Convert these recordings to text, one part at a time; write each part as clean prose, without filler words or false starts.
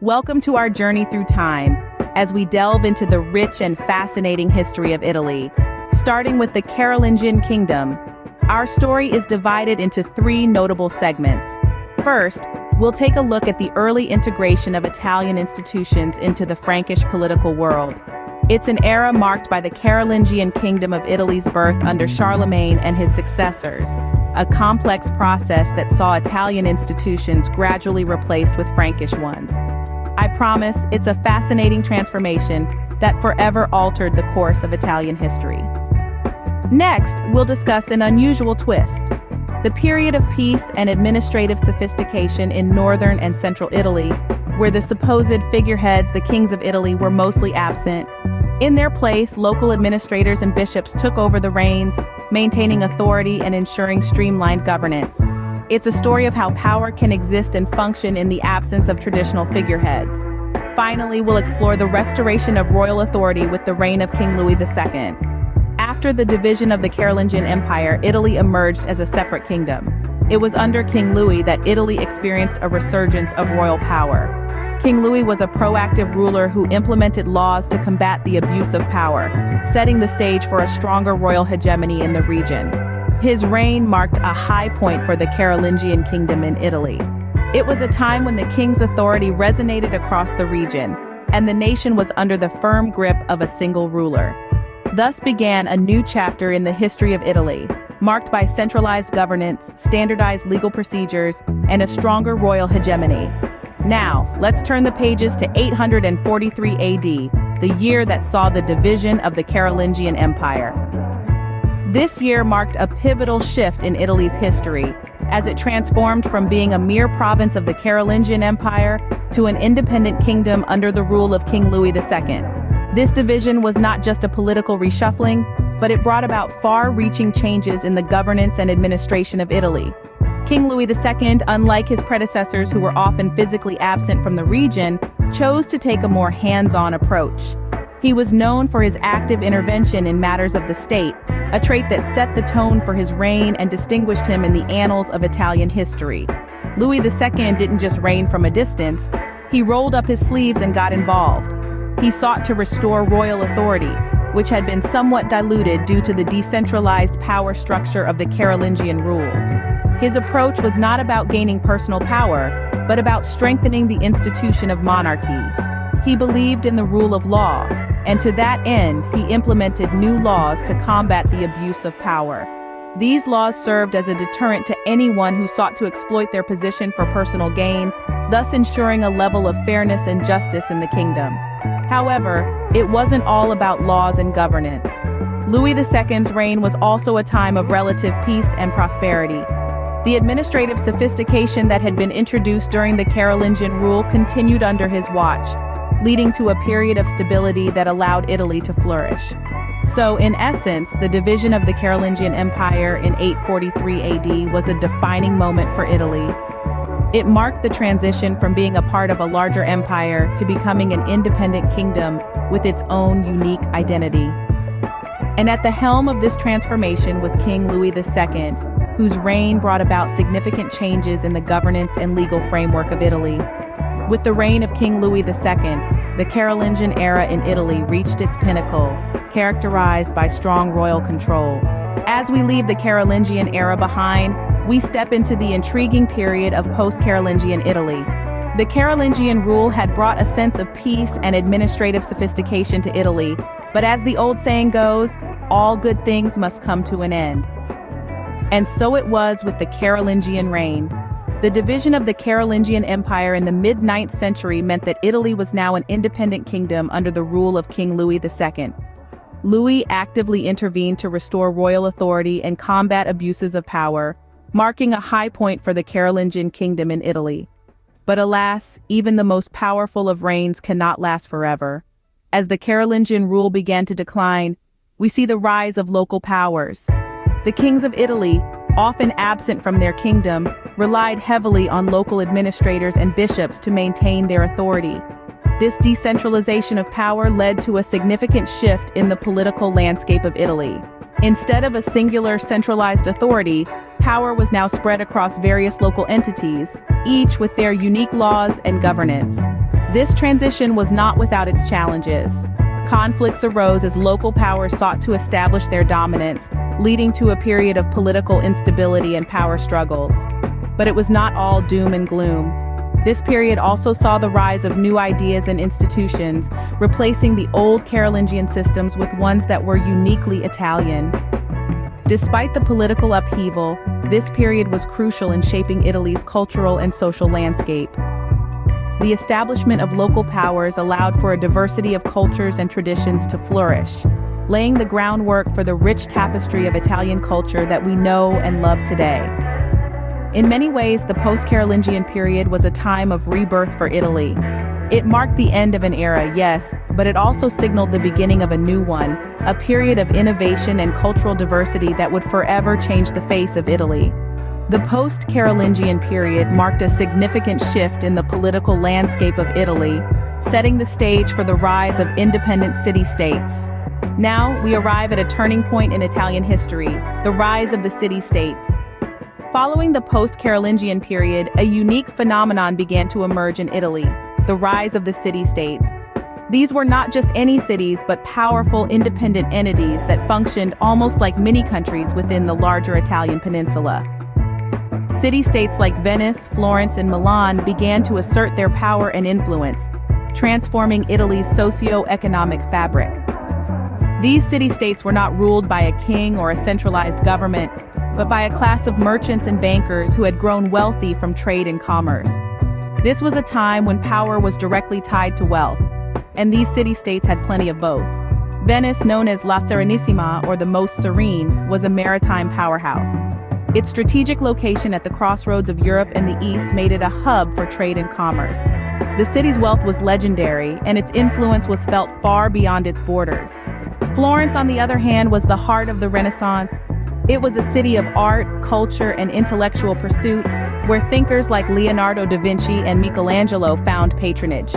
Welcome to our journey through time, as we delve into the rich and fascinating history of Italy. Starting with the Carolingian Kingdom, our story is divided into three notable segments. First, we'll take a look at the early integration of Italian institutions into the Frankish political world. It's an era marked by the Carolingian Kingdom of Italy's birth under Charlemagne and his successors, a complex process that saw Italian institutions gradually replaced with Frankish ones. I promise it's a fascinating transformation that forever altered the course of Italian history. Next, we'll discuss an unusual twist: the period of peace and administrative sophistication in northern and central Italy, where the supposed figureheads, the kings of Italy, were mostly absent. In their place, local administrators and bishops took over the reins, maintaining authority and ensuring streamlined governance. It's a story of how power can exist and function in the absence of traditional figureheads. Finally, we'll explore the restoration of royal authority with the reign of King Louis II. After the division of the Carolingian Empire, Italy emerged as a separate kingdom. It was under King Louis that Italy experienced a resurgence of royal power. King Louis was a proactive ruler who implemented laws to combat the abuse of power, setting the stage for a stronger royal hegemony in the region. His reign marked a high point for the Carolingian Kingdom in Italy. It was a time when the king's authority resonated across the region, and the nation was under the firm grip of a single ruler. Thus began a new chapter in the history of Italy, marked by centralized governance, standardized legal procedures, and a stronger royal hegemony. Now, let's turn the pages to 843 AD, the year that saw the division of the Carolingian Empire. This year marked a pivotal shift in Italy's history, as it transformed from being a mere province of the Carolingian Empire to an independent kingdom under the rule of King Louis II. This division was not just a political reshuffling, but it brought about far-reaching changes in the governance and administration of Italy. King Louis II, unlike his predecessors who were often physically absent from the region, chose to take a more hands-on approach. He was known for his active intervention in matters of the state, a trait that set the tone for his reign and distinguished him in the annals of Italian history. Louis II didn't just reign from a distance, he rolled up his sleeves and got involved. He sought to restore royal authority, which had been somewhat diluted due to the decentralized power structure of the Carolingian rule. His approach was not about gaining personal power, but about strengthening the institution of monarchy. He believed in the rule of law, and to that end, he implemented new laws to combat the abuse of power. These laws served as a deterrent to anyone who sought to exploit their position for personal gain, thus ensuring a level of fairness and justice in the kingdom. However, it wasn't all about laws and governance. Louis II's reign was also a time of relative peace and prosperity. The administrative sophistication that had been introduced during the Carolingian rule continued under his watch, leading to a period of stability that allowed Italy to flourish. So, in essence, the division of the Carolingian Empire in 843 AD was a defining moment for Italy. It marked the transition from being a part of a larger empire to becoming an independent kingdom with its own unique identity. And at the helm of this transformation was King Louis II, whose reign brought about significant changes in the governance and legal framework of Italy. With the reign of King Louis II, the Carolingian era in Italy reached its pinnacle, characterized by strong royal control. As we leave the Carolingian era behind, we step into the intriguing period of Post-Carolingian Italy. The Carolingian rule had brought a sense of peace and administrative sophistication to Italy, but as the old saying goes, all good things must come to an end. And so it was with the Carolingian reign. The division of the Carolingian Empire in the mid-9th century meant that Italy was now an independent kingdom under the rule of King Louis II. Louis actively intervened to restore royal authority and combat abuses of power, marking a high point for the Carolingian kingdom in Italy. But alas, even the most powerful of reigns cannot last forever. As the Carolingian rule began to decline, we see the rise of local powers. The kings of Italy, often absent from their kingdom, relied heavily on local administrators and bishops to maintain their authority. This decentralization of power led to a significant shift in the political landscape of Italy. Instead of a singular centralized authority, power was now spread across various local entities, each with their unique laws and governance. This transition was not without its challenges. Conflicts arose as local powers sought to establish their dominance, leading to a period of political instability and power struggles. But it was not all doom and gloom. This period also saw the rise of new ideas and institutions, replacing the old Carolingian systems with ones that were uniquely Italian. Despite the political upheaval, this period was crucial in shaping Italy's cultural and social landscape. The establishment of local powers allowed for a diversity of cultures and traditions to flourish, laying the groundwork for the rich tapestry of Italian culture that we know and love today. In many ways, the post-Carolingian period was a time of rebirth for Italy. It marked the end of an era, yes, but it also signaled the beginning of a new one, a period of innovation and cultural diversity that would forever change the face of Italy. The post-Carolingian period marked a significant shift in the political landscape of Italy, setting the stage for the rise of independent city-states. Now, we arrive at a turning point in Italian history, the rise of the city-states. Following the post-Carolingian period, a unique phenomenon began to emerge in Italy, the rise of the city-states. These were not just any cities, but powerful independent entities that functioned almost like mini-countries within the larger Italian peninsula. City-states like Venice, Florence, and Milan began to assert their power and influence, transforming Italy's socio-economic fabric. These city-states were not ruled by a king or a centralized government, but by a class of merchants and bankers who had grown wealthy from trade and commerce. This was a time when power was directly tied to wealth, and these city-states had plenty of both. Venice, known as La Serenissima, or the Most Serene, was a maritime powerhouse. Its strategic location at the crossroads of Europe and the East made it a hub for trade and commerce. The city's wealth was legendary, and its influence was felt far beyond its borders. Florence, on the other hand, was the heart of the Renaissance. It was a city of art, culture, and intellectual pursuit, where thinkers like Leonardo da Vinci and Michelangelo found patronage.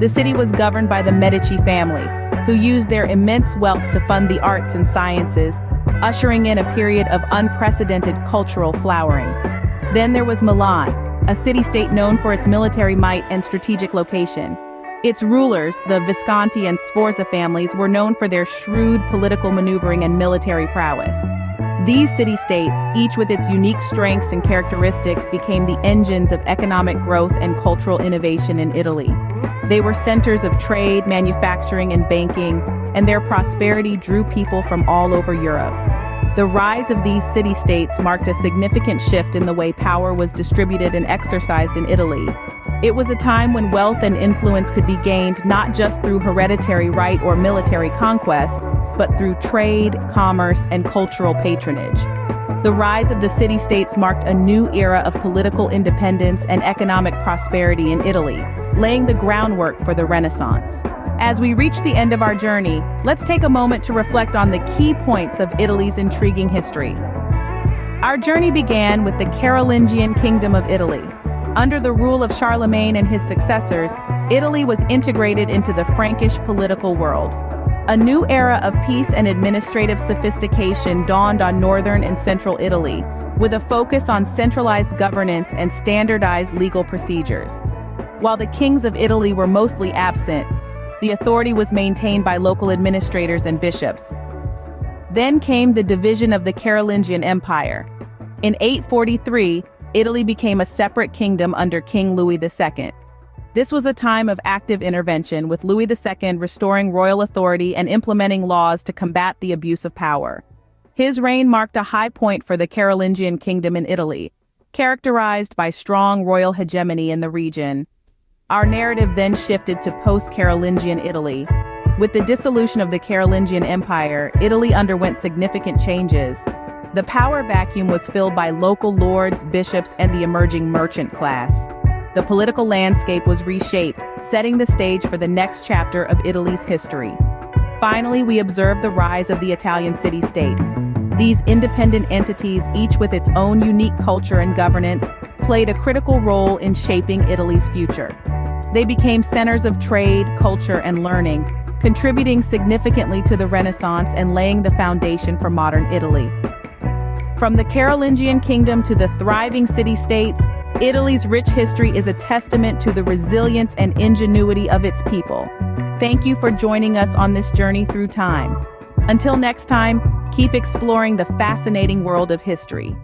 The city was governed by the Medici family, who used their immense wealth to fund the arts and sciences, ushering in a period of unprecedented cultural flowering. Then there was Milan, a city-state known for its military might and strategic location. Its rulers, the Visconti and Sforza families, were known for their shrewd political maneuvering and military prowess. These city-states, each with its unique strengths and characteristics, became the engines of economic growth and cultural innovation in Italy. They were centers of trade, manufacturing, and banking, and their prosperity drew people from all over Europe. The rise of these city-states marked a significant shift in the way power was distributed and exercised in Italy. It was a time when wealth and influence could be gained not just through hereditary right or military conquest, but through trade, commerce, and cultural patronage. The rise of the city-states marked a new era of political independence and economic prosperity in Italy, laying the groundwork for the Renaissance. As we reach the end of our journey, let's take a moment to reflect on the key points of Italy's intriguing history. Our journey began with the Carolingian Kingdom of Italy. Under the rule of Charlemagne and his successors, Italy was integrated into the Frankish political world. A new era of peace and administrative sophistication dawned on northern and central Italy, with a focus on centralized governance and standardized legal procedures. While the kings of Italy were mostly absent, the authority was maintained by local administrators and bishops. Then came the division of the Carolingian Empire. In 843, Italy became a separate kingdom under King Louis II. This was a time of active intervention, with Louis II restoring royal authority and implementing laws to combat the abuse of power. His reign marked a high point for the Carolingian kingdom in Italy, characterized by strong royal hegemony in the region. Our narrative then shifted to post-Carolingian Italy. With the dissolution of the Carolingian Empire, Italy underwent significant changes. The power vacuum was filled by local lords, bishops, and the emerging merchant class. The political landscape was reshaped, setting the stage for the next chapter of Italy's history. Finally, we observed the rise of the Italian city-states. These independent entities, each with its own unique culture and governance, played a critical role in shaping Italy's future. They became centers of trade, culture, and learning, contributing significantly to the Renaissance and laying the foundation for modern Italy. From the Carolingian kingdom to the thriving city-states, Italy's rich history is a testament to the resilience and ingenuity of its people. Thank you for joining us on this journey through time. Until next time, keep exploring the fascinating world of history.